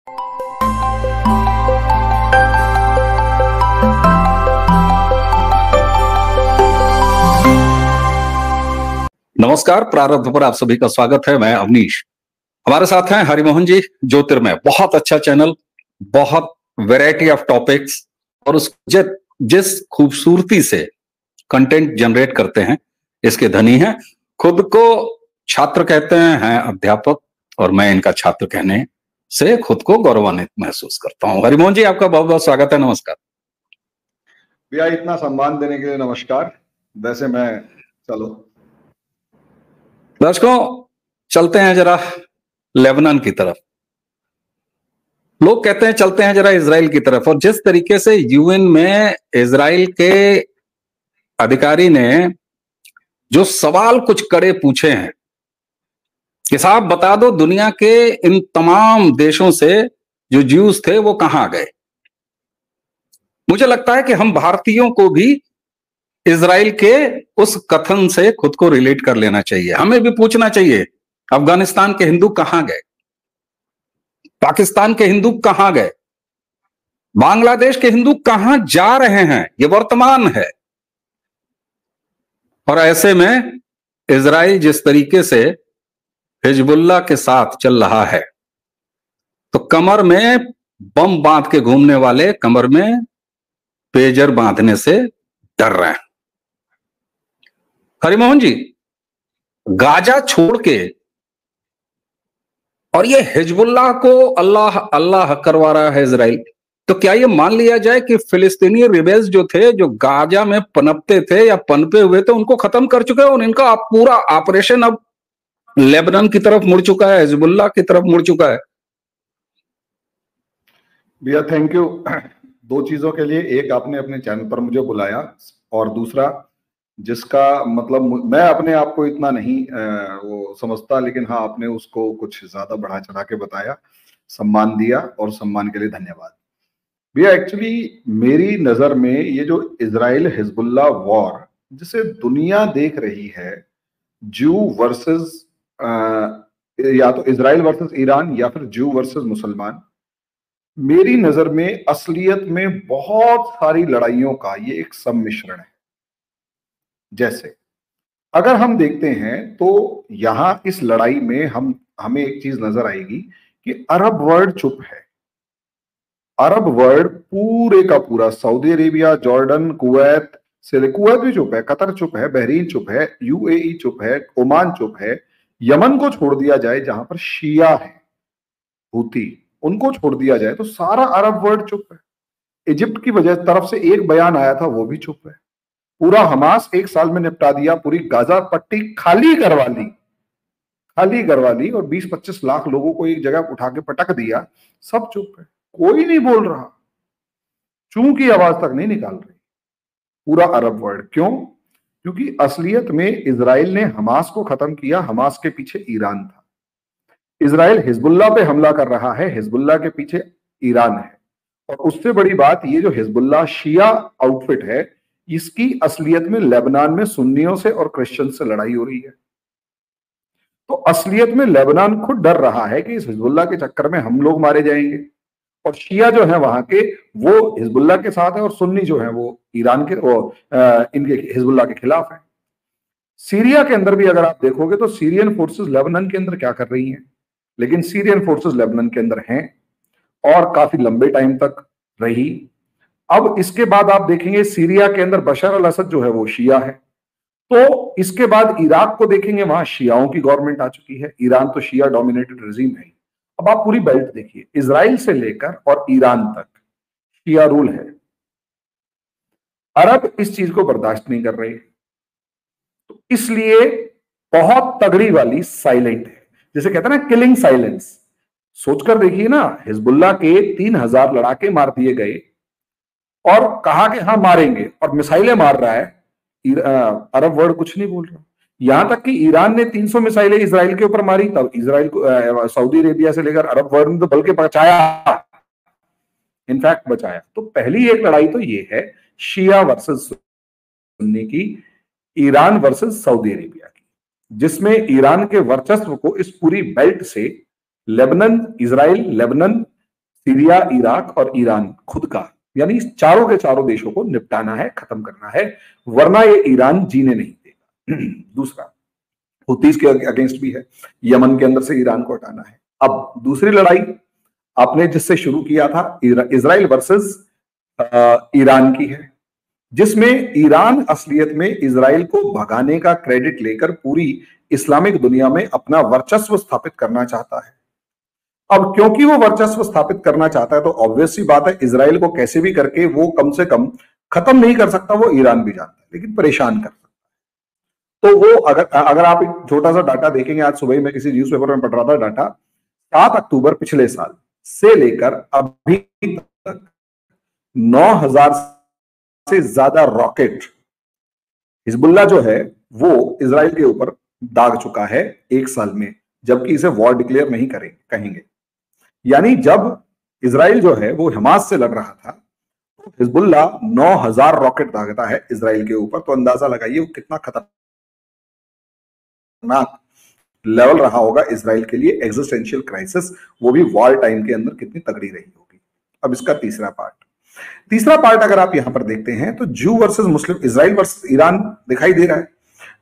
नमस्कार, प्रारब्ध पर आप सभी का स्वागत है। मैं अवनीश, हमारे साथ हैं हरिमोहन जी। ज्योतिर्मय बहुत अच्छा चैनल, बहुत वैरायटी ऑफ टॉपिक्स और उस जिस खूबसूरती से कंटेंट जनरेट करते हैं, इसके धनी हैं। खुद को छात्र कहते हैं अध्यापक, और मैं इनका छात्र कहने से खुद को गौरवान्वित महसूस करता हूं। हरिमोहन जी, आपका बहुत बहुत स्वागत है। नमस्कार भैया, इतना सम्मान देने के लिए नमस्कार। वैसे मैं चलो दर्शकों, चलते हैं जरा लेबनान की तरफ। लोग कहते हैं चलते हैं जरा इजराइल की तरफ। और जिस तरीके से यूएन में इजराइल के अधिकारी ने जो सवाल कुछ कड़े पूछे हैं कि साहब बता दो, दुनिया के इन तमाम देशों से जो ज्यूज थे वो कहां गए। मुझे लगता है कि हम भारतीयों को भी इजराइल के उस कथन से खुद को रिलेट कर लेना चाहिए। हमें भी पूछना चाहिए, अफगानिस्तान के हिंदू कहां गए, पाकिस्तान के हिंदू कहां गए, बांग्लादेश के हिंदू कहां जा रहे हैं। ये वर्तमान है। और ऐसे में इजराइल जिस तरीके से हिजबुल्लाह के साथ चल रहा है, तो कमर में बम बांध के घूमने वाले कमर में पेजर बांधने से डर रहे हैं। हरिमोहन जी, गाजा छोड़ के और ये हिजबुल्लाह को अल्लाह अल्लाह करवा रहा है इजराइल, तो क्या ये मान लिया जाए कि फिलिस्तीनी रिबेल्स जो थे, जो गाजा में पनपते थे या पनपे हुए थे, उनको खत्म कर चुके हैं और इनका पूरा ऑपरेशन अब लेबनान की तरफ मुड़ चुका है, हिजबुल्लाह की तरफ मुड़ चुका है? भैया थैंक यू दो चीजों के लिए। एक, आपने अपने चैनल पर मुझे बुलाया, और दूसरा, जिसका मतलब मैं अपने आप को इतना नहीं वो समझता, लेकिन हाँ, आपने उसको कुछ ज्यादा बढ़ा चढ़ा के बताया, सम्मान दिया, और सम्मान के लिए धन्यवाद भैया। एक्चुअली मेरी नजर में ये जो इजराइल हिजबुल्लाह वॉर जिसे दुनिया देख रही है, जू वर्सेस या तो इजराइल वर्सेस ईरान या फिर जू वर्सेस मुसलमान, मेरी नजर में असलियत में बहुत सारी लड़ाइयों का ये एक सम्मिश्रण है। जैसे अगर हम देखते हैं तो यहां इस लड़ाई में हमें एक चीज नजर आएगी कि अरब वर्ल्ड चुप है। अरब वर्ल्ड पूरे का पूरा, सऊदी अरेबिया, जॉर्डन, कुवैत से, कुवैत भी चुप है, कतर चुप है, बहरीन चुप है, यूएई चुप है, ओमान चुप है, यमन को छोड़ दिया जाए जहां पर शिया है, हूती, उनको छोड़ दिया जाए तो सारा अरब वर्ल्ड चुप है। इजिप्ट की वजह तरफ से एक बयान आया था, वो भी चुप है। पूरा हमास 1 साल में निपटा दिया, पूरी गाजा पट्टी खाली करवा ली और 20-25 लाख लोगों को एक जगह उठा के पटक दिया। सब चुप है, कोई नहीं बोल रहा, चूं की आवाज तक नहीं निकाल रही पूरा अरब वर्ल्ड। क्यों? क्योंकि असलियत में इजराइल ने हमास को खत्म किया, हमास के पीछे ईरान था। इजराइल हिजबुल्लाह पे हमला कर रहा है, हिजबुल्लाह के पीछे ईरान है। और उससे बड़ी बात, ये जो हिजबुल्लाह शिया आउटफिट है, इसकी असलियत में लेबनान में सुन्नियों से और क्रिश्चियन से लड़ाई हो रही है। तो असलियत में लेबनान खुद डर रहा है कि इस हिजबुल्लाह के चक्कर में हम लोग मारे जाएंगे। और शिया जो है वहां के, वो हिजबुल्लाह के साथ है, और सुन्नी जो है वो ईरान के, इनके हिजबुल्लाह के खिलाफ है। सीरिया के अंदर भी अगर आप देखोगे तो सीरियन फोर्सेस लेबनान के अंदर क्या कर रही हैं, लेकिन सीरियन फोर्सेस लेबनान के अंदर हैं और काफी लंबे टाइम तक रही। अब इसके बाद आप देखेंगे सीरिया के अंदर बशर अल असद जो है वो शिया है। तो इसके बाद इराक को देखेंगे, वहां शियाओं की गवर्नमेंट आ चुकी है। ईरान तो शिया डोमिनेटेड रिजीम है। अब आप पूरी बेल्ट देखिए, इजराइल से लेकर और ईरान तक शिया रूल है। अरब इस चीज को बर्दाश्त नहीं कर रहे, तो इसलिए बहुत तगड़ी वाली साइलेंट है, जैसे कहते हैं ना किलिंग साइलेंस। सोचकर देखिए ना, हिजबुल्लाह के 3000 लड़ाके मार दिए गए और कहा कि हाँ मारेंगे, और मिसाइलें मार रहा है। अरब वर्ल्ड कुछ नहीं बोल रहा। यहां तक कि ईरान ने 300 मिसाइलें इसराइल के ऊपर मारी, तब इसराइल को, सऊदी अरेबिया से लेकर अरब वर्ल्ड ने तो बल्कि बचाया, इनफैक्ट बचाया। तो पहली एक लड़ाई तो ये है शिया वर्सेस सुन्नी की, ईरान वर्सेस सऊदी अरेबिया की, जिसमें ईरान के वर्चस्व को इस पूरी बेल्ट से Lebanon, Israel, Lebanon, Syria, Iraq और ईरान खुद का, यानी चारों के चारों देशों को निपटाना है, खत्म करना है, वरना ये ईरान जीने नहीं देगा। दूसरा, हुतीस के अगेंस्ट भी है, यमन के अंदर से ईरान को हटाना है। अब दूसरी लड़ाई आपने जिससे शुरू किया था, इजराइल वर्सेस ईरान की है, जिसमें ईरान असलियत में इजराइल को भगाने का क्रेडिट लेकर पूरी इस्लामिक दुनिया में अपना वर्चस्व स्थापित करना चाहता है। अब क्योंकि वो वर्चस्व स्थापित करना चाहता है तो ऑब्वियस सी बात है, इजराइल को कैसे भी करके वो कम से कम खत्म नहीं कर सकता, वो ईरान भी जानता है, लेकिन परेशान कर सकता है। तो वो अगर आप एक छोटा सा डाटा देखेंगे, आज सुबह मैं किसी न्यूज़पेपर में पढ़ रहा था डाटा, 7 अक्टूबर पिछले साल से लेकर अभी तक 9,000 से ज्यादा रॉकेट हिजबुल्ला जो है वो इजराइल के ऊपर दाग चुका है एक साल में, जबकि इसे वॉर डिक्लेयर नहीं कहेंगे। यानी जब इजराइल जो है वो हमास से लड़ रहा था तो हिजबुल्ला 9,000 रॉकेट दागता है इजराइल के ऊपर, तो अंदाजा लगाइए वो कितना खतरनाक लेवल रहा होगा इजराइल के लिए, एग्जिस्टेंशियल क्राइसिस, वो भी वॉर टाइम के अंदर कितनी तगड़ी रही होगी। अब इसका तीसरा पार्ट अगर आप यहां पर देखते हैं तो जू वर्सेस मुस्लिम, इजराइल वर्सेस ईरान दिखाई दे रहा है,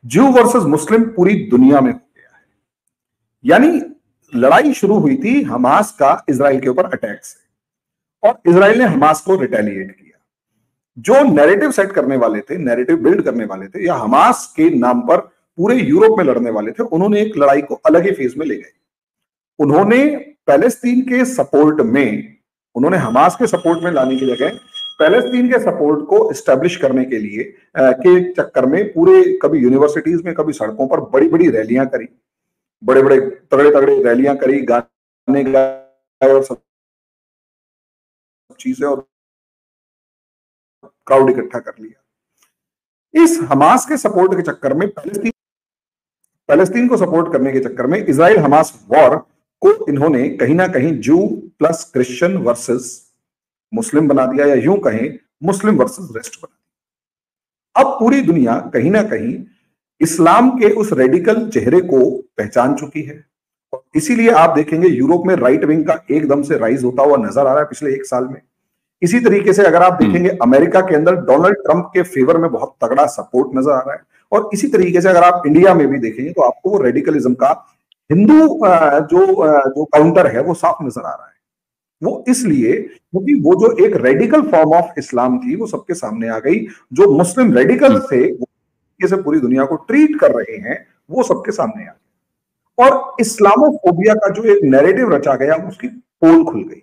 जू वर्सेस मुस्लिम पूरी दुनिया में हो गया है। यानी लड़ाई शुरू हुई थी हमास का इजराइल के ऊपर अटैक से, और इजराइल ने हमास को रिटेलिएट किया। जो नैरेटिव सेट करने वाले थे, नैरेटिव बिल्ड करने वाले थे, या हमास के नाम पर पूरे यूरोप में लड़ने वाले थे, उन्होंने एक लड़ाई को अलग ही फेज में ले गए। उन्होंने पैलेस्तीन के सपोर्ट में, उन्होंने हमास के सपोर्ट में लाने की जगह पैलेस्तीन के सपोर्ट को एस्टेब्लिश करने के लिए के चक्कर में पूरे, कभी यूनिवर्सिटीज में, कभी सड़कों पर बड़ी बड़ी रैलियां करी, बड़े बड़े तगड़े तगड़े रैलियां करी, गाने गाए और सब चीजें, और क्राउड इकट्ठा कर लिया। इस हमास के सपोर्ट के चक्कर में, पैलेस्तीन को सपोर्ट करने के चक्कर में इजराइल हमास वॉर को इन्होंने कहीं ना कहीं जू प्लस क्रिश्चियन वर्सेस मुस्लिम बना दिया, या यूं कहें मुस्लिम वर्सेस रेस्ट बना दिया। अब पूरी दुनिया कहीं ना कहीं इस्लाम के उस रेडिकल चेहरे को पहचान चुकी है, और इसीलिए आप देखेंगे यूरोप में राइट विंग का एकदम से राइज होता हुआ नजर आ रहा है पिछले एक साल में। इसी तरीके से अगर आप देखेंगे अमेरिका के अंदर डोनाल्ड ट्रंप के फेवर में बहुत तगड़ा सपोर्ट नजर आ रहा है, और इसी तरीके से अगर आप इंडिया में भी देखेंगे तो आपको वो रेडिकलिज्म का हिंदू जो काउंटर है वो साफ नजर आ रहा है। वो इसलिए क्योंकि वो जो एक रेडिकल फॉर्म ऑफ इस्लाम थी वो सबके सामने आ गई, जो मुस्लिम रेडिकल से पूरी दुनिया को ट्रीट कर रहे हैं वो सबके सामने आ गए, और इस्लामोफोबिया का जो एक नैरेटिव रचा गया उसकी पोल खुल गई।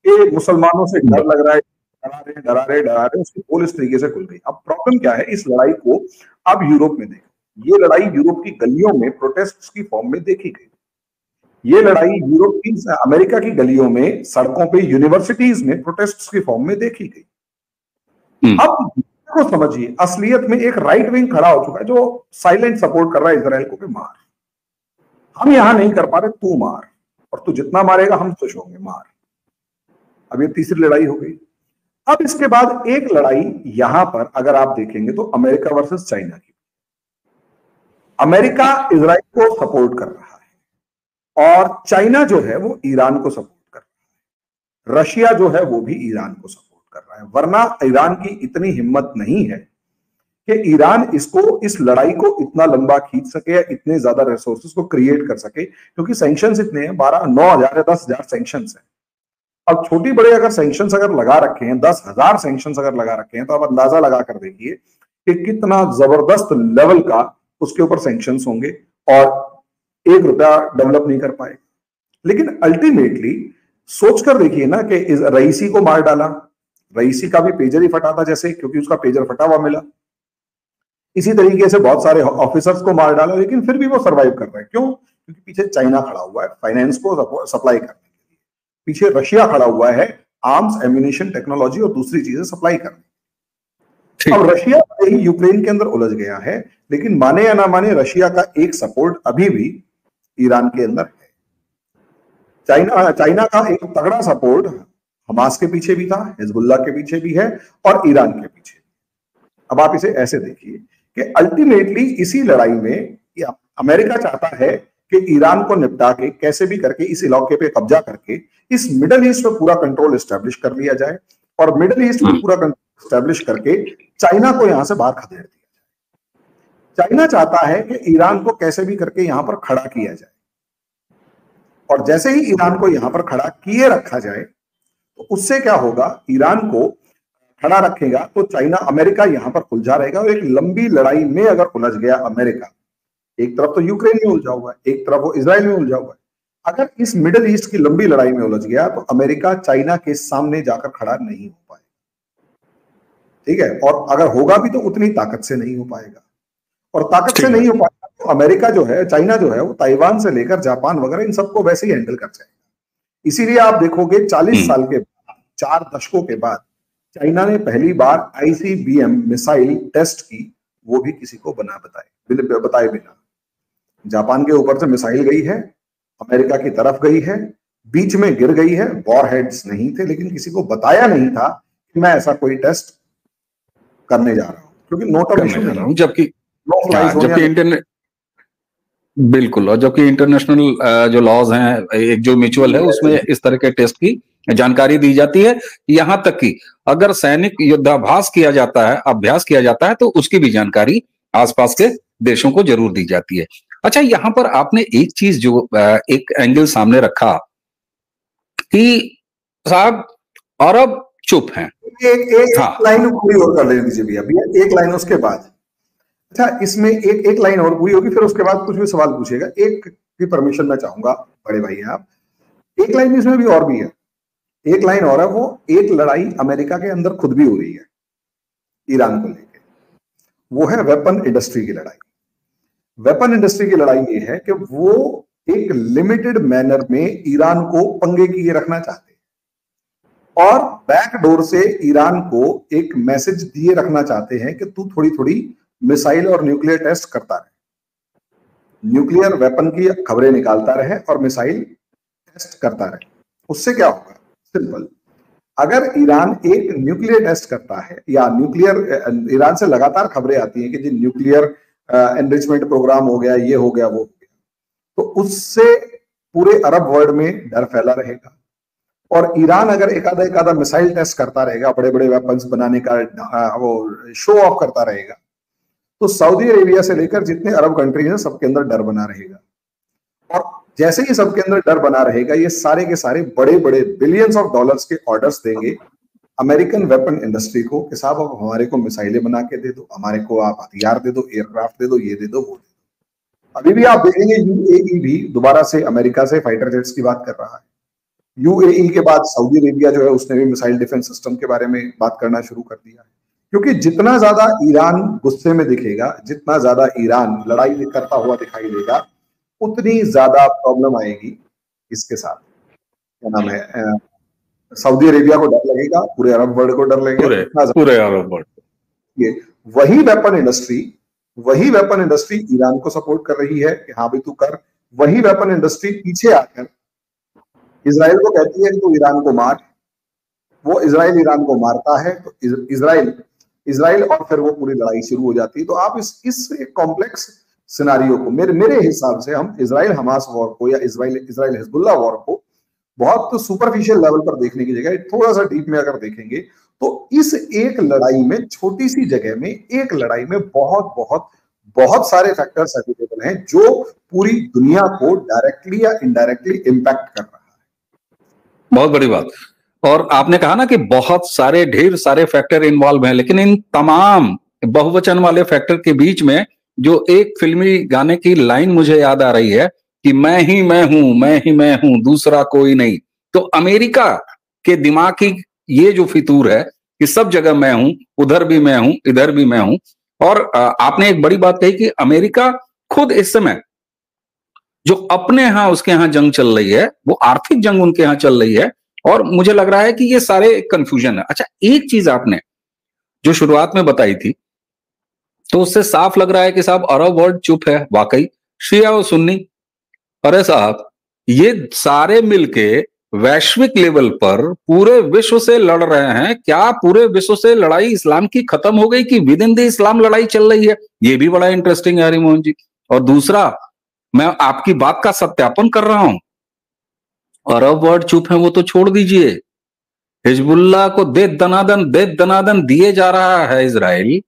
ये मुसलमानों से डर लग रहा है, डरा रहे, उसकी पोल इस तरीके से खुल गई। अब प्रॉब्लम क्या है, इस लड़ाई को अब यूरोप में देखो, ये लड़ाई यूरोप की गलियों में प्रोटेस्ट की फॉर्म में देखी गई, ये लड़ाई यूरोप की, अमेरिका की गलियों में, सड़कों पे, यूनिवर्सिटीज में प्रोटेस्ट की फॉर्म में देखी गई। अब को समझिए, असलियत में एक राइट विंग खड़ा हो चुका है जो साइलेंट सपोर्ट कर रहा है इजराइल को, मार, हम यहां नहीं कर पा रहे, तू मार, और तू जितना मारेगा हम खुश होंगे, मार। अब ये तीसरी लड़ाई हो गई। अब इसके बाद एक लड़ाई यहां पर अगर आप देखेंगे तो अमेरिका वर्सेस चाइना की। अमेरिका इजराइल को सपोर्ट कर रहा है, और चाइना जो है वो ईरान को सपोर्ट कर रहा है, रशिया जो है वो भी ईरान को सपोर्ट कर रहा है। वरना ईरान की इतनी हिम्मत नहीं है कि ईरान इस लड़ाई को इतना लंबा खींच सके, या इतने ज्यादा रिसोर्सेज को क्रिएट कर सके, क्योंकि सैंक्शंस इतने हैं, 9,000 या 10,000 सैंक्शंस हैं। अब छोटी बड़े अगर सैंक्शंस अगर लगा रखे हैं, 10,000 सैंक्शंस अगर लगा रखे हैं, तो आप अंदाजा लगा कर देखिए कि कितना जबरदस्त लेवल का उसके ऊपर सैंक्शंस होंगे, और ₹1 डेवलप नहीं कर पाए। लेकिन अल्टीमेटली सोचकर देखिए ना कि रईसी को मार डाला, रईसी का भी पेजर ही फटा था जैसे, क्योंकि उसका पेजर फटा हुआ मिला। इसी तरीके से बहुत सारे ऑफिसर्स को मार डाला, लेकिन फिर भी वो सर्वाइव कर रहे हैं। क्यों? क्योंकि पीछे चाइना खड़ा हुआ है फाइनेंस को सप्लाई करने के लिए, पीछे रशिया खड़ा हुआ है आर्म्स, एम्यूनिशन, टेक्नोलॉजी और दूसरी चीजें सप्लाई करने। अब रशिया यूक्रेन के अंदर उलझ गया है, लेकिन माने या ना माने रशिया का एक सपोर्ट अभी भी ईरान के अंदर है। चाइना का एक तगड़ा सपोर्ट हमास के पीछे भी था, हिजबुल्लाह के पीछे भी है, और ईरान के पीछे। अब आप इसे ऐसे देखिए कि अल्टीमेटली इसी लड़ाई में अमेरिका चाहता है कि ईरान को निपटा के कैसे भी करके इस इलाके पे कब्जा करके इस मिडल ईस्ट में पूरा कंट्रोल एस्टेब्लिश कर लिया जाए, और मिडल ईस्ट में पूरा कंट्रोल एस्टेब्लिश करके चाइना को यहां से बाहर खदेड़ दिया जाए। चाइना चाहता है कि ईरान को कैसे भी करके यहां पर खड़ा किया जाए, और जैसे ही ईरान को यहां पर खड़ा किए रखा जाए तो उससे क्या होगा, ईरान को खड़ा रखेगा तो चाइना, अमेरिका यहां पर उलझा रहेगा, और एक लंबी लड़ाई में अगर उलझ गया अमेरिका, एक तरफ तो यूक्रेन में उलझा हुआ है, एक तरफ वो इजराइल में उलझा हुआ है, अगर इस मिडिल ईस्ट की लंबी लड़ाई में उलझ गया तो अमेरिका चाइना के सामने जाकर खड़ा नहीं हो पाएगा, ठीक है, और अगर होगा भी तो उतनी ताकत से नहीं हो पाएगा, और ताकत से नहीं हो पाएगा तो अमेरिका जो है, चाइना जो है, वो ताइवान से लेकर जापान वगैरह इन सबको वैसे ही हैंडल कर जाएगा। इसीलिए आप देखोगे 40 साल के बाद, 4 दशकों के बाद चाइना ने पहली बार ICBM मिसाइल टेस्ट की, वो भी किसी को बताए बिना। जापान के ऊपर से मिसाइल गई है, अमेरिका की तरफ गई है, बीच में गिर गई है, वॉरहेड्स नहीं थे, लेकिन किसी को बताया नहीं था कि मैं ऐसा कोई टेस्ट करने जा रहा हूं, क्योंकि नो टर्म, जबकि इंटरनेट, बिल्कुल, और जबकि इंटरनेशनल जो लॉज हैं, एक जो म्यूचुअल है, उसमें इस तरह के टेस्ट की जानकारी दी जाती है। यहां तक कि अगर सैनिक युद्धाभ्यास किया जाता है, अभ्यास किया जाता है, तो उसकी भी जानकारी आसपास के देशों को जरूर दी जाती है। अच्छा, यहां पर आपने एक चीज जो एक एंगल सामने रखा कि साहब अरब चुप हैं। एक लाइन पूरी और कर लेने दीजिए भैया, एक लाइन उसके बाद। अच्छा, इसमें एक लाइन और पूरी होगी, फिर उसके बाद कुछ भी सवाल पूछेगा। एक की परमिशन मैं चाहूंगा, बड़े भाई आप, एक लाइन इसमें भी और भी है, एक लाइन और है, वो एक लड़ाई अमेरिका के अंदर खुद भी हो रही है ईरान को लेकर, वो है वेपन इंडस्ट्री की लड़ाई। वेपन इंडस्ट्री की लड़ाई ये है कि वो एक लिमिटेड मैनर में ईरान को पंगे किए रखना चाहते हैं, और बैकडोर से ईरान को एक मैसेज दिए रखना चाहते हैं कि तू थोड़ी थोड़ी मिसाइल और न्यूक्लियर टेस्ट करता रहे, न्यूक्लियर वेपन की खबरें निकालता रहे और मिसाइल टेस्ट करता रहे। उससे क्या होगा, सिंपल, अगर ईरान एक न्यूक्लियर टेस्ट करता है, या न्यूक्लियर, ईरान से लगातार खबरें आती हैं कि जी न्यूक्लियर एनरिचमेंट प्रोग्राम हो गया, ये हो गया, वो हो गया, तो उससे पूरे अरब वर्ल्ड में डर फैला रहेगा, और ईरान अगर एक आधा मिसाइल टेस्ट करता रहेगा, बड़े बड़े वेपन्स बनाने का वो शो ऑफ करता रहेगा, तो सऊदी अरेबिया से लेकर जितने अरब कंट्रीज हैं सबके अंदर डर बना रहेगा, और जैसे ही सबके अंदर डर बना रहेगा, ये सारे के सारे बड़े बड़े बिलियंस ऑफ डॉलर्स के ऑर्डर्स देंगे अमेरिकन वेपन इंडस्ट्री को कि साहब अब हमारे को मिसाइलें बना के दे दो, हमारे को आप हथियार दे दो, एयरक्राफ्ट दे दो, ये दे दो, वो दे दो। अभी भी आप देखेंगे UAE भी दोबारा से अमेरिका से फाइटर जेट्स की बात कर रहा है। UAE के बाद सऊदी अरेबिया जो है, उसने भी मिसाइल डिफेंस सिस्टम के बारे में बात करना शुरू कर दिया है, क्योंकि जितना ज्यादा ईरान गुस्से में दिखेगा, जितना ज्यादा ईरान लड़ाई करता हुआ दिखाई देगा, उतनी ज्यादा प्रॉब्लम आएगी इसके साथ। क्या नाम है, सऊदी अरेबिया को डर लगेगा, पूरे अरब वर्ल्ड को डर लगेगा, पूरे अरब वर्ल्ड। ये वही वेपन इंडस्ट्री ईरान को सपोर्ट कर रही है कि हाँ भाई तू कर। वही वेपन इंडस्ट्री पीछे आकर इजराइल को कहती है कि तू ईरान को मार, वो इजराइल ईरान को मारता है, तो इजराइल और फिर वो पूरी लड़ाई शुरू हो जाती है। तो आप इस कॉम्प्लेक्स सिनारियो को, मेरे हिसाब से हम इजराइल हमास वॉर को, या इजराइल हिजबुल्लाह वॉर को बहुत सुपरफिशियल लेवल पर देखने की जगह थोड़ा सा डीप में अगर देखेंगे, तो इस एक लड़ाई में, छोटी सी जगह में, एक लड़ाई में बहुत बहुत बहुत सारे फैक्टर्स अवेलेबल हैं जो पूरी दुनिया को डायरेक्टली या इनडायरेक्टली इंपैक्ट कर रहा है। बहुत बड़ी बात। और आपने कहा ना कि बहुत सारे, ढेर सारे फैक्टर इन्वॉल्व हैं, लेकिन इन तमाम बहुवचन वाले फैक्टर के बीच में जो एक फिल्मी गाने की लाइन मुझे याद आ रही है कि मैं ही मैं हूं, दूसरा कोई नहीं। तो अमेरिका के दिमाग की ये जो फितूर है कि सब जगह मैं हूं, उधर भी मैं हूं, इधर भी मैं हूं। और आपने एक बड़ी बात कही कि अमेरिका खुद इस समय जो अपने यहां, उसके यहां जंग चल रही है, वो आर्थिक जंग उनके यहां चल रही है, और मुझे लग रहा है कि ये सारे कंफ्यूजन है। अच्छा, एक चीज आपने जो शुरुआत में बताई थी, तो उससे साफ लग रहा है कि साहब अरब वर्ल्ड चुप है, वाकई शिया और सुन्नी। अरे साहब, ये सारे मिलके वैश्विक लेवल पर पूरे विश्व से लड़ रहे हैं। क्या पूरे विश्व से लड़ाई इस्लाम की खत्म हो गई कि विद इन द इस्लाम लड़ाई चल रही है? ये भी बड़ा इंटरेस्टिंग है हरिमोहन जी। और दूसरा, मैं आपकी बात का सत्यापन कर रहा हूं। अरब वर्ल्ड चुप है वो तो छोड़ दीजिए, हिजबुल्लाह को दे दनादन दिए जा रहा है इजराइल,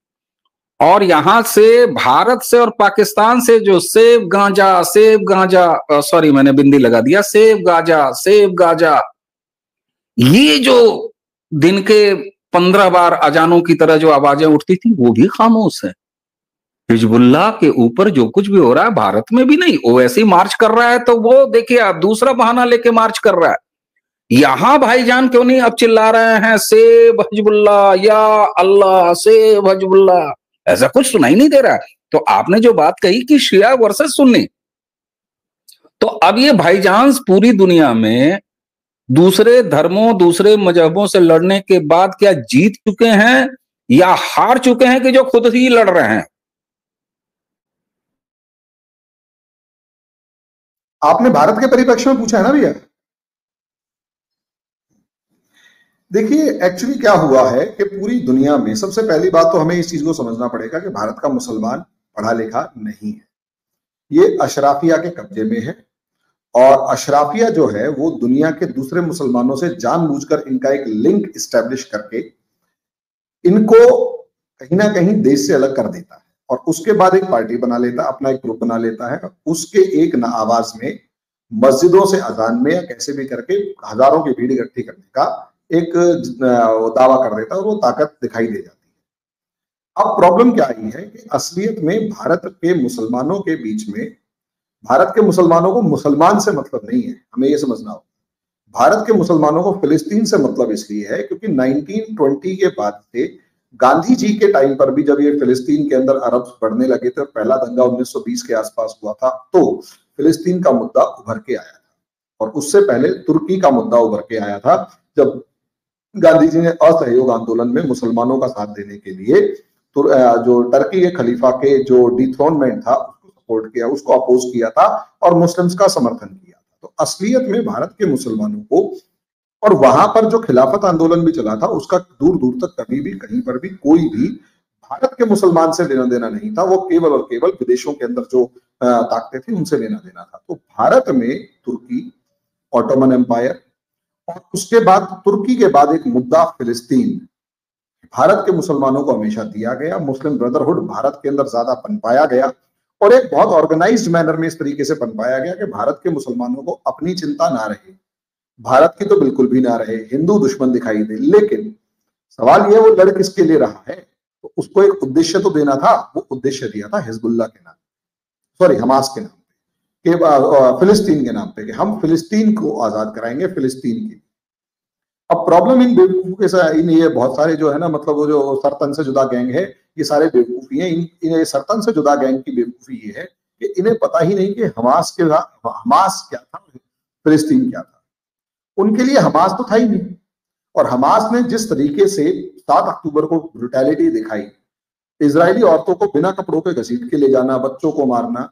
और यहां से भारत से और पाकिस्तान से जो सेब गांजा सॉरी मैंने बिंदी लगा दिया, सेब गांजा, ये जो दिन के 15 बार अजानों की तरह जो आवाजें उठती थी वो भी खामोश है। हिजबुल्लाह के ऊपर जो कुछ भी हो रहा है, भारत में भी नहीं, वो ऐसे ही मार्च कर रहा है तो वो देखिए आप दूसरा बहाना लेके मार्च कर रहा है। यहां भाईजान क्यों नहीं अब चिल्ला रहे हैं सेब हिजबुल्लाह, या अल्लाह सेब हिजबुल्लाह, ऐसा कुछ सुनाई नहीं दे रहा है। तो आपने जो बात कही कि शिया वर्सेस सुन्नी, तो अब ये भाईजान पूरी दुनिया में दूसरे धर्मों दूसरे मजहबों से लड़ने के बाद क्या जीत चुके हैं या हार चुके हैं कि जो खुद ही लड़ रहे हैं? आपने भारत के परिप्रेक्ष्य में पूछा है ना भैया। देखिए एक्चुअली क्या हुआ है कि पूरी दुनिया में सबसे पहली बात तो हमें इस चीज को समझना पड़ेगा कि भारत का मुसलमान पढ़ा लिखा नहीं है, ये अशराफिया के कब्जे में है। और अशराफिया जो है वो दुनिया के दूसरे मुसलमानों से जानबूझकर इनका एक लिंक इस्टेब्लिश करके इनको कहीं ना कहीं देश से अलग कर देता है, और उसके बाद एक पार्टी बना लेता है, अपना एक ग्रुप बना लेता है, उसके एक न आवाज में मस्जिदों से अजान में या कैसे भी करके हजारों की भीड़ इकट्ठी करने का एक दावा कर देता है और वो ताकत दिखाई दे जाती है। अब प्रॉब्लम क्या आई है कि असलियत में भारत के मुसलमानों के बीच में, भारत के मुसलमानों को मुसलमान से मतलब नहीं है, हमें ये समझना होगा। भारत के मुसलमानों को फिलिस्तीन से मतलब इसलिए है क्योंकि 1920 के बाद से गांधी जी के टाइम पर भी जब ये फिलिस्तीन के अंदर अरब बढ़ने लगे थे और पहला दंगा 1920 के आसपास हुआ था, तो फिलिस्तीन का मुद्दा उभर के आया था। और उससे पहले तुर्की का मुद्दा उभर के आया था, जब गांधी जी ने असहयोग आंदोलन में मुसलमानों का साथ देने के लिए जो टर्की के खलीफा के जो डिथ्रोनमेंट था उसको सपोर्ट किया, उसको अपोज किया था और मुस्लिम्स का समर्थन किया था। तो असलियत में भारत के मुसलमानों को, और वहां पर जो खिलाफत आंदोलन भी चला था उसका दूर दूर तक कभी भी कहीं पर भी कोई भी भारत के मुसलमान से लेना देना नहीं था, वो केवल और केवल विदेशों के अंदर जो ताकतें थी उनसे लेना देना था। तो भारत में तुर्की, ऑटोमन एम्पायर, और उसके बाद तुर्की के बाद एक मुद्दा फिलिस्तीन भारत के मुसलमानों को हमेशा दिया गया। मुस्लिम ब्रदरहुड भारत के अंदर ज्यादा पनपाया गया और एक बहुत ऑर्गेनाइज्ड मैनर में इस तरीके से पनपाया गया कि भारत के मुसलमानों को अपनी चिंता ना रहे, भारत की तो बिल्कुल भी ना रहे, हिंदू दुश्मन दिखाई दे। लेकिन सवाल यह वो लड़ किसके लिए रहा है, तो उसको एक उद्देश्य तो देना था, वो उद्देश्य दिया था हिजबुल्लाह के नाम, सॉरी हमास के नाम पे, फिलिस्तीन के नाम पे, कि हम फिलिस्तीन को आजाद कराएंगे फिलिस्तीन की। अब प्रॉब्लम इन बेवकूफों के साथ, इन ये बहुत सारे जो है ना, मतलब वो जो सरतन से जुदा गैंग है, ये सारे बेवकूफी है। इन सरतन से जुदा गैंग की बेवकूफी ये है कि इन्हें पता ही नहीं कि हमास क्या था, फिलिस्तीन क्या था। उनके लिए हमास तो था ही नहीं। और हमास ने जिस तरीके से 7 अक्टूबर को ब्रुटैलिटी दिखाई, इजरायली औरतों को बिना कपड़ों के घसीट के ले जाना, बच्चों को मारना,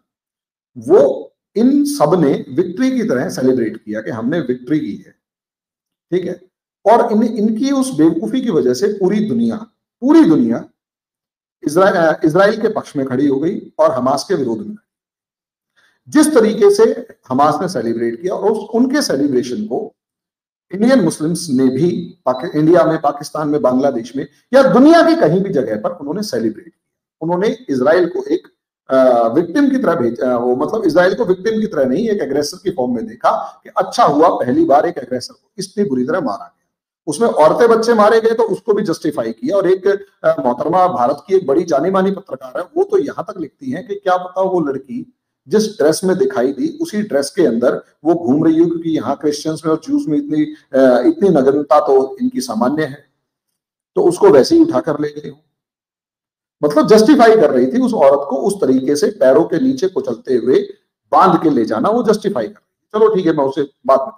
वो इन सब ने विक्ट्री की तरह सेलिब्रेट किया कि हमने विक्ट्री की है, ठीक है। और इनकी उस बेवकूफी की वजह से पूरी दुनिया इजराइल के पक्ष में खड़ी हो गई और हमास के विरोध में। जिस तरीके से हमास ने सेलिब्रेट किया, और उनके सेलिब्रेशन को इंडियन मुस्लिम्स ने भी इंडिया में, पाकिस्तान में, बांग्लादेश में या दुनिया की कहीं भी जगह पर उन्होंने सेलिब्रेट किया। उन्होंने इजराइल को एक विक्टिम की तरह भेजा, वो मतलब इजराइल को विक्टिम की तरह नहीं, एक एग्रेसर की फॉर्म में देखा कि अच्छा हुआ पहली बार एक एग्रेसर को इतनी बुरी तरह मारा गया। उसमें औरतें बच्चे मारे गए तो उसको भी जस्टिफाई किया। और एक मोहतरमा भारत की एक बड़ी जानी मानी पत्रकार है, वो तो यहां तक लिखती है कि क्या पता वो लड़की जिस ड्रेस में दिखाई दी उसी ड्रेस के अंदर वो घूम रही हो, क्योंकि यहाँ क्रिश्चियंस में और जूस में इतनी नग्नता तो इनकी सामान्य है, तो उसको वैसे ही उठाकर ले गए हो। मतलब जस्टिफाई कर रही थी उस औरत को, उस तरीके से पैरों के नीचे कुचलते हुए बांध के ले जाना, वो जस्टिफाई कर रही थी। चलो ठीक है, मैं उसे बात में,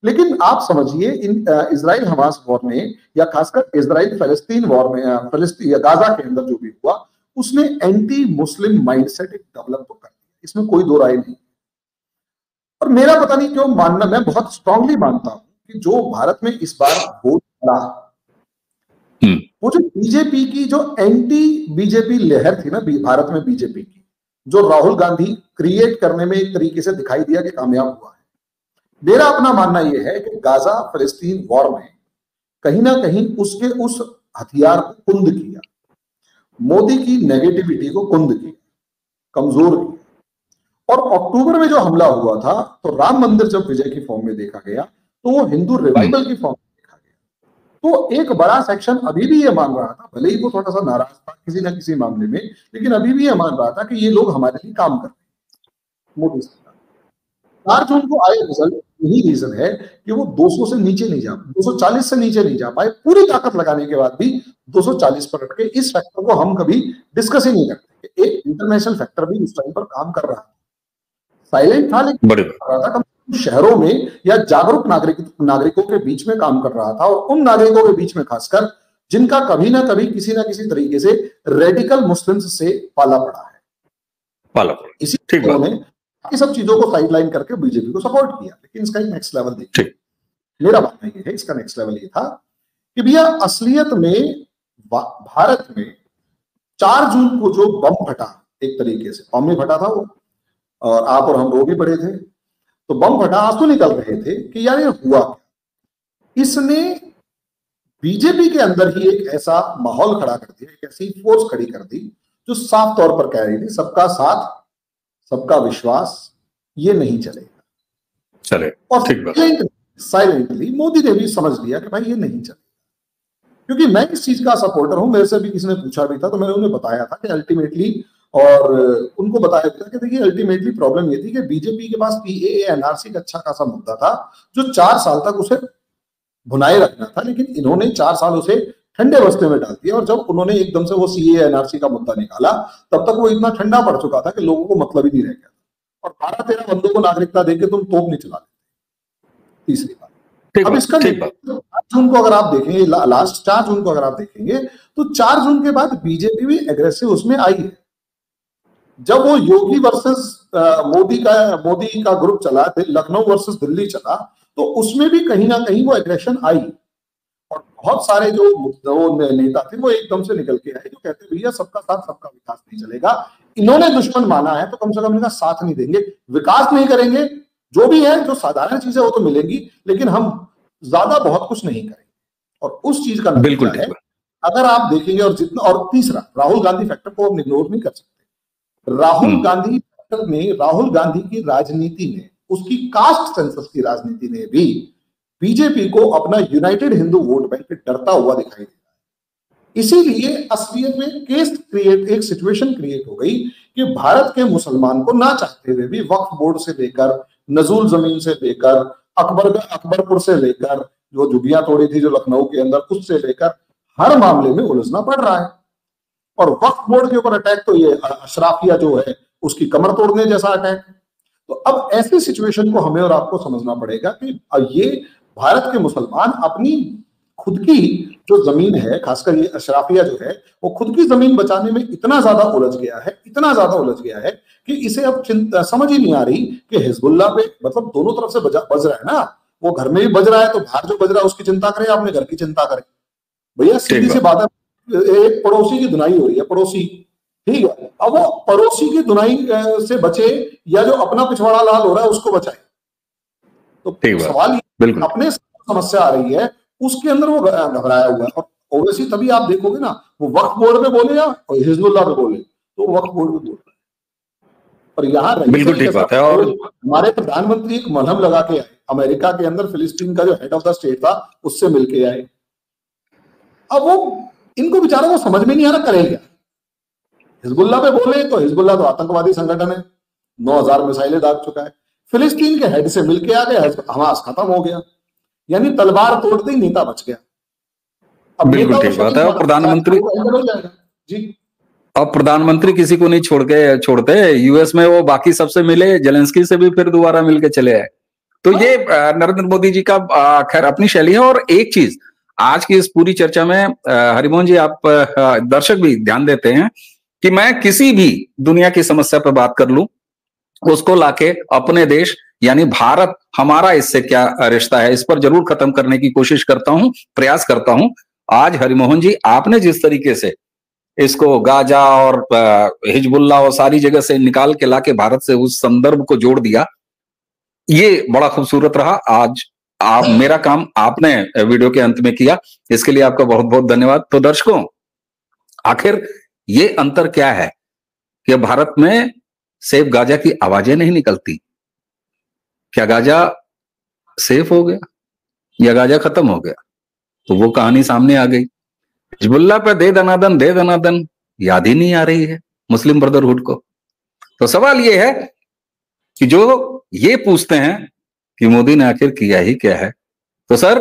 लेकिन आप समझिए इन इजराइल हमास वॉर में, या खासकर इजराइल फलस्तीन वॉर में, फलस्तीन या गाजा के अंदर जो भी हुआ, उसने एंटी मुस्लिम माइंडसेट एक डेवलप तो कर दिया, इसमें कोई दो राय नहीं। और मेरा पता नहीं क्यों मानना, मैं बहुत स्ट्रांगली मानता हूं कि जो भारत में इस बार वोट पड़ा, वो जो बीजेपी की जो एंटी बीजेपी लहर थी ना भारत में, बीजेपी की, जो राहुल गांधी क्रिएट करने में एक तरीके से दिखाई दिया कि कामयाब हुआ है। मेरा अपना मानना यह है कि गाजा फिलिस्तीन वॉर में कहीं ना कहीं उसके उस हथियार को कुंद किया, मोदी की नेगेटिविटी को कुंद किया, कमजोर किया। और अक्टूबर में जो हमला हुआ था तो राम मंदिर जब विजय की फॉर्म में देखा गया तो वो हिंदू रिवाइवल की फॉर्म में देखा गया। तो एक बड़ा सेक्शन अभी भी ये मान रहा था, भले ही वो थोड़ा सा नाराज था किसी ना किसी मामले में, लेकिन अभी भी ये मान रहा था कि ये लोग हमारे लिए काम कर रहे हैं। मोदी सरकार 4 जून को आए रिजल्ट यही रीजन है कि वो 200 से नीचे नहीं जा, 240 से नीचे नहीं जा पाए। पूरी ताकत लगाने के बाद भी 240 पर अटके। इस फैक्टर को हम कभी डिस्कस ही नहीं करते। एक इंटरनेशनल फैक्टर भी उस टाइम पर काम कर रहा था, साइलेंट था लेकिन कर रहा था, कम शहरों में या जागरूक नागरिकों के बीच में काम कर रहा था। और उन नागरिकों के बीच में खासकर जिनका कभी ना कभी किसी ना किसी तरीके से रेडिकल मुस्लिम्स से पाला पड़ा है। इसी उन्होंने ये सब चीजों को साइडलाइन करके बीजेपी को सपोर्ट किया। लेकिन इसका एक नेक्स्ट लेवल देखिए, मेरा मानना ये है, इसका नेक्स्ट लेवल ये था कि भैया असलियत में भारत में 4 जून को जो बम फटा, एक तरीके से बम ही फटा था वो, और आप और हम रो भी पड़े थे, तो बम फटा, आंसू निकल रहे थे कि यार ये हुआ क्या। इसने बीजेपी के अंदर ही एक ऐसा माहौल खड़ा कर दिया, एक ऐसी फोर्स खड़ी कर दी जो साफ तौर पर कह रही थी सबका साथ सबका विश्वास, ये नहीं चलेगा चले। और साइलेंटली मोदी ने भी समझ लिया कि भाई ये नहीं चलेगा। क्योंकि मैं इस चीज का सपोर्टर हूं, मेरे से भी किसी ने पूछा भी था तो मैंने उन्हें बताया था कि अल्टीमेटली, और उनको बताया था कि देखिए अल्टीमेटली प्रॉब्लम ये थी कि बीजेपी के पास पीएए एनआरसी का अच्छा खासा मुद्दा था जो 4 साल तक उसे भुनाए रखना था, लेकिन इन्होंने 4 साल उसे ठंडे बस्ते में डाल दिया। और जब उन्होंने एकदम से वो सीए एनआरसी का मुद्दा निकाला तब तक वो इतना ठंडा पड़ चुका था कि लोगों को मतलब ही नहीं रह गया। और 12-13 बंदों को नागरिकता देके तुम तोप नहीं चला लेते। तीसरी बात, अब इसका 4 जून को अगर आप देखेंगे, लास्ट 4 जून को अगर आप देखेंगे तो 4 जून के बाद बीजेपी भी एग्रेसिव उसमें आई है। जब वो योगी वर्सेस मोदी का ग्रुप चला, लखनऊ वर्सेस दिल्ली चला, तो उसमें भी कहीं ना कहीं वो एग्रेशन आई। और बहुत सारे जो नेता थे वो एकदम से निकल के आए जो कहते भैया सबका साथ सबका विकास नहीं चलेगा। इन्होंने दुश्मन माना है तो कम से कम इनका साथ नहीं देंगे, विकास नहीं करेंगे, जो भी है जो साधारण चीजें वो तो मिलेंगी, लेकिन हम ज्यादा बहुत कुछ नहीं करेंगे। और उस चीज का बिल्कुल है अगर आप देखेंगे। और जितना, और तीसरा, राहुल गांधी फैक्टर को हम इग्नोर नहीं कर सकते। राहुल गांधी फैक्टर ने, राहुल गांधी की राजनीति ने, उसकी कास्ट सेंसस की राजनीति ने भी बीजेपी को अपना यूनाइटेड हिंदू वोट बैंक पे डरता हुआ दिखाई दे रहा है। इसीलिए असलियत में एक सिचुएशन क्रिएट हो गई कि भारत के मुसलमान को ना चाहते हुए भी वक्फ बोर्ड से लेकर, नजूल जमीन से लेकर, अकबरपुर से लेकर, जो झुग्गियां तोड़ी थी जो लखनऊ के अंदर, उससे लेकर हर मामले में उलझना पड़ रहा है। और वक्फ बोर्ड के ऊपर अटैक तो ये अशराफिया जो है उसकी कमर तोड़ने जैसा अटैक। तो अब ऐसी सिचुएशन को हमें और आपको समझना पड़ेगा कि ये भारत के मुसलमान अपनी खुद की जो जमीन है, खासकर ये अशराफिया जो है, वो खुद की जमीन बचाने में इतना ज्यादा उलझ गया है, इतना ज्यादा उलझ गया है कि इसे अब समझ ही नहीं आ रही कि हिजबुल्लाह पे, मतलब दोनों तरफ से बज रहा है ना, वो घर में भी बज रहा है तो बाहर जो बज रहा है उसकी चिंता करें, अपने घर की चिंता करें। भैया सीधी सी बात है, एक पड़ोसी की धुनाई हो रही है, पड़ोसी, ठीक है, अब वो पड़ोसी की धुनाई से बचे या जो अपना पिछवाड़ा लाल हो रहा है उसको बचाए। तो सवाल ये, अपने समस्या आ रही है उसके अंदर वो घबराया हुआ है। और ओवैसी तभी आप देखोगे ना, वो वक्फ बोर्ड पे बोले या हिजबुल्लाह पे बोले, तो वक्फ बोर्ड पे बोल रहे हैं। और यहाँ बिल्कुल ठीक बात है। और हमारे प्रधानमंत्री एक मलहम लगा के आए, अमेरिका के अंदर फिलिस्तीन का जो हेड ऑफ द स्टेट था उससे मिलके आए। अब वो इनको बेचारों को समझ में नहीं आ रहा करे क्या। हिजबुल्लाह पे बोले तो हिजबुल्लाह तो आतंकवादी संगठन है, 9000 मिसाइलें दाग चुका है। फिलिस्तीन के हेड से मिलके आ गए, हमास खत्म हो गया, यानी तलवार तोड़ते ही नेता बच गया। अब बिल्कुल ठीक बात है। और प्रधानमंत्री जी, अब प्रधानमंत्री किसी को नहीं छोड़ते, यूएस में वो बाकी सबसे मिले, जेलेंस्की से भी फिर दोबारा मिलके चले आए। तो ये नरेंद्र मोदी जी का खैर अपनी शैली है। और एक चीज आज की इस पूरी चर्चा में हरिमोहन जी, आप दर्शक भी ध्यान देते हैं कि मैं किसी भी दुनिया की समस्या पर बात कर लूं, उसको लाके अपने देश यानी भारत, हमारा इससे क्या रिश्ता है, इस पर जरूर खत्म करने की कोशिश करता हूं, प्रयास करता हूं। आज हरिमोहन जी, आपने जिस तरीके से इसको गाजा और हिजबुल्ला और सारी जगह से निकाल के लाके भारत से उस संदर्भ को जोड़ दिया। ये बड़ा खूबसूरत रहा। आज मेरा काम आपने वीडियो के अंत में किया, इसके लिए आपका बहुत बहुत धन्यवाद। तो दर्शकों, आखिर ये अंतर क्या है कि भारत में सेफ गाजा की आवाजें नहीं निकलती। क्या गाजा सेफ हो गया या गाजा खत्म हो गया? तो वो कहानी सामने आ गई। हिजबुल्लाह पे दे दनादन याद ही नहीं आ रही है मुस्लिम ब्रदरहुड को। तो सवाल ये है कि जो ये पूछते हैं कि मोदी ने आखिर किया ही क्या है, तो सर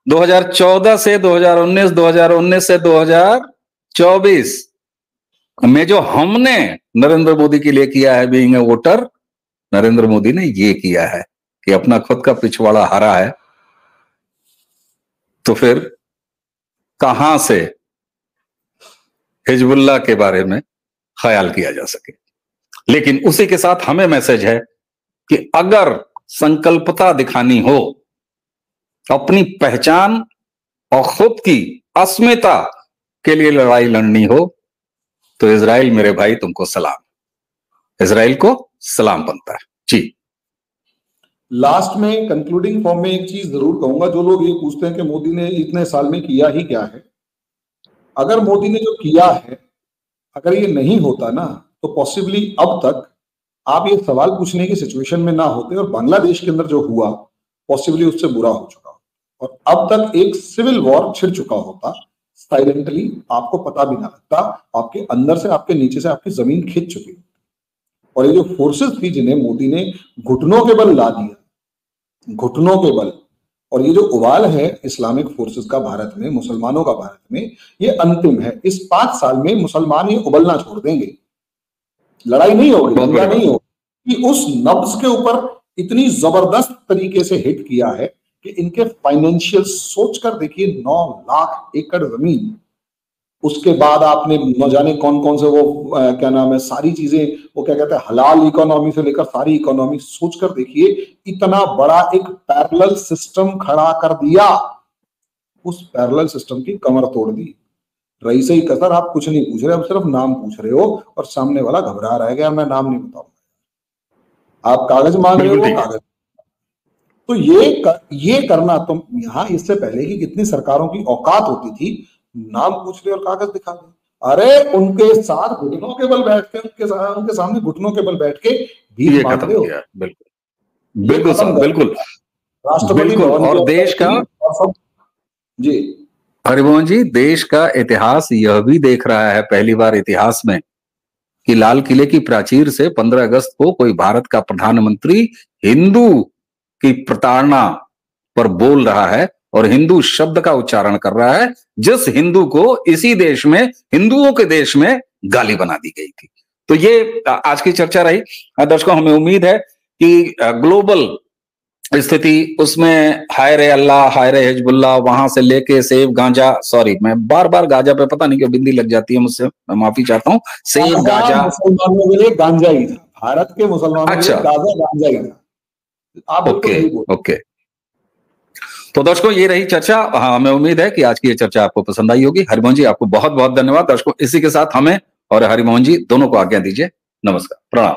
2014 से 2019, 2019 से 2024 में जो हमने नरेंद्र मोदी के लिए किया है being a voter, Narendra Modi ने ये किया है कि अपना खुद का पिछवाड़ा हारा है। तो फिर कहां से हिजबुल्लाह के बारे में ख्याल किया जा सके। लेकिन उसी के साथ हमें मैसेज है कि अगर संकल्पता दिखानी हो, अपनी पहचान और खुद की अस्मिता के लिए लड़ाई लड़नी हो, तो इजराइल मेरे भाई तुमको सलाम, इजराइल को सलाम बनता है जी। लास्ट में कंक्लूडिंग फॉर्म में एक चीज जरूर कहूंगा, जो लोग ये पूछते हैं कि मोदी ने इतने साल में किया ही क्या है, अगर मोदी ने जो किया है अगर ये नहीं होता ना, तो पॉसिबली अब तक आप ये सवाल पूछने की सिचुएशन में ना होते और बांग्लादेश के अंदर जो हुआ पॉसिबली उससे बुरा हो चुका और अब तक एक सिविल वॉर छिड़ चुका होता साइलेंटली, आपको पता भी ना लगता, आपके अंदर से आपके नीचे से आपकी जमीन खींच चुकी। और ये जो फोर्सेस थी जिन्हें मोदी ने घुटनों के बल ला दिया, घुटनों के बल, और ये जो उबाल है इस्लामिक फोर्सेस का भारत में, मुसलमानों का भारत में, ये अंतिम है। इस 5 साल में मुसलमान ये उबलना छोड़ देंगे, लड़ाई नहीं होगी, दंगा नहीं होगी। कि उस नब्ज के ऊपर इतनी जबरदस्त तरीके से हिट किया है कि इनके फाइनेंशियल सोचकर देखिए, 9 लाख एकड़ जमीन, उसके बाद आपने न जाने कौन कौन से वो क्या नाम है सारी चीजें, वो क्या कहते हैं हलाल इकोनॉमी से लेकर सारी इकोनॉमी, सोचकर देखिए इतना बड़ा एक पैरेलल सिस्टम खड़ा कर दिया। उस पैरेलल सिस्टम की कमर तोड़ दी। रही सही कसर आप कुछ नहीं पूछ रहे, अब सिर्फ नाम पूछ रहे हो और सामने वाला घबरा रहा है कि मैं नाम नहीं बताऊंगा, आप कागज मांग रहे हो कागज। तो ये करना, तुम यहाँ इससे पहले की कितनी सरकारों की औकात होती थी, नाम पूछ रहे और कागज दिखा दे। अरे उनके साथ घुटनों के बल बैठ के, उनके सामने घुटनों के बल बैठ के भीख मांगते हो। बिल्कुल बिल्कुल सर, बिल्कुल राष्ट्रपति और देश का जी हरिमोहन जी, देश का इतिहास यह भी देख रहा है पहली बार इतिहास में कि लाल किले की प्राचीर से 15 अगस्त को कोई भारत का प्रधानमंत्री हिंदू की प्रताड़ना पर बोल रहा है और हिंदू शब्द का उच्चारण कर रहा है, जिस हिंदू को इसी देश में, हिंदुओं के देश में गाली बना दी गई थी। तो ये आज की चर्चा रही। दर्शकों, हमें उम्मीद है कि ग्लोबल स्थिति उसमें हाय रे अल्लाह, हाय रे हिजबुल्लाह, वहां से लेके सेब गांजा, सॉरी मैं बार बार गांजा पे पता नहीं क्यों बिंदी लग जाती है मुझसे, मैं माफी चाहता हूँ। सेब गांजा मुसलमानों के लिए गांजा ही था, भारत के मुसलमानों के लिए गांजा ही था। आप ओके। तो दर्शकों, ये रही चर्चा। हाँ, हमें उम्मीद है कि आज की ये चर्चा आपको पसंद आई होगी। हरिमोहन जी, आपको बहुत बहुत धन्यवाद। दर्शकों, इसी के साथ हमें और हरिमोहन जी दोनों को आज्ञा दीजिए। नमस्कार, प्रणाम।